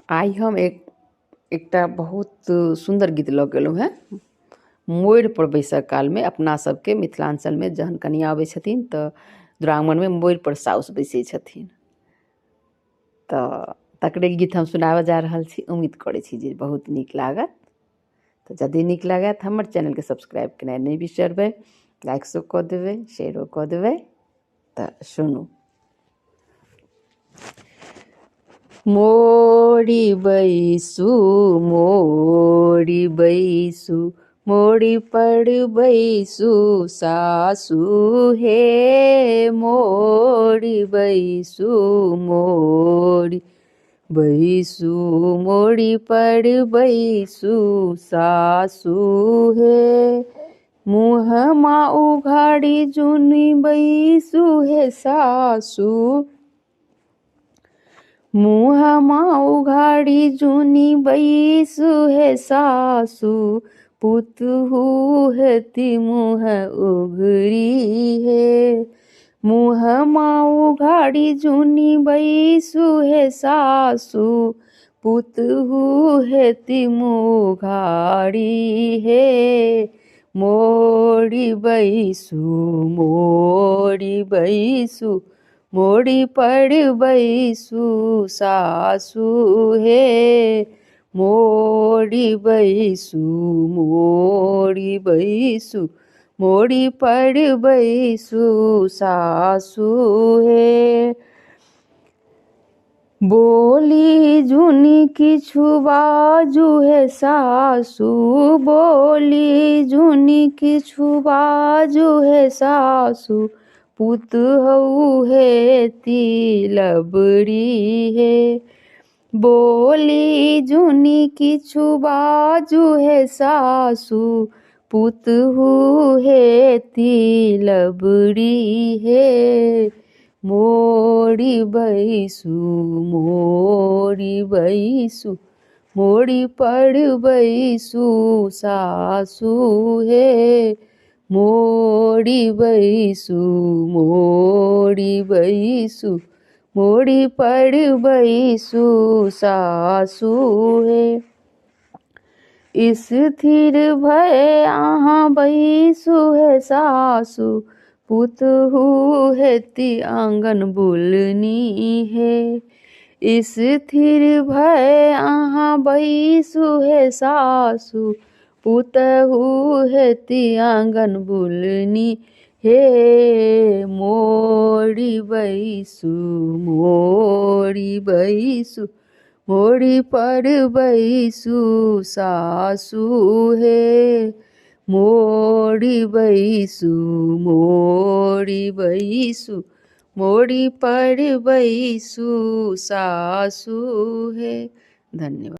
आइ हम एकटा बहुत सुन्दर गीत लऽ गेलहुँ हेँ। मोड़िपर बैसऽ कालमे अपना सबके मिथिलाञ्चलमे जहन कनिआँ अबै छथिन तऽ दुरागमनमे मोड़िपर साउस बैसै छथिन, तऽ तकरे गीत हम सुनाबऽ जा रहल छी। उम्मीद करै छी जे बहुत नीक लागत। तऽ यदि नीक लागत हमर चैनलके सब्सक्राइब केनाइ नहि बिसरबै, लाइक कऽ देबै, शेयरो कऽ देबै। तऽ सुनू। मोड़ी बैसू, मोड़ी बैसू, मोड़ी पर बैसू सासू हे, मोड़ी बैसू, मोड़ी बैसू, मोड़ी पर बैसू सासू हे। मुँहमा उघाड़ी जुनी बैसू हे सासू, मुँहमा उघाड़ी जुनी बैसू हे सासू, पुतहु हेती मुँह उघरी हे। मुँहमा उघाड़ी जुनी बैसू हे सासू, पुतहु हेती मुँह उघाड़ी हे। मोड़ी बैसू, मोड़ी बैसू, मोड़ी पर बैसू सासू हे। मोड़ी बैसू, मोड़ी बैसू, मोड़ी पर बैसू सासू हे। बोली जुनी किछु बाजू हे सासू, बोली जुनी किछु बाजू हे सासू, पुतहु हेती लबड़ी हे। बोली जुनी किछु बाजू हे सासू, पुतहु हेती लबड़ी हे। मोड़ी बैसू, मोड़ी बैसू, मोड़ी पर बैसू सासू हे। मोड़ी बैसू, मोड़ी बैसू, मोड़ी पर बैसू सासू हे। स्थिर भय अहाँ बैसू हे सासू, पुतहु हेती आँगन बुलनी हे। स्थिर भय अहाँ बैसू हे सासू, पुतहु हेती आँगन बुलनी हे। मोड़ी बैसू, मोड़ी बैसू, मोड़ी पर बैसू सासू हे। मोड़ी बैसू, मोड़ी बैसू, मोड़ी पर बैसू सासू हे। धन्यवाद।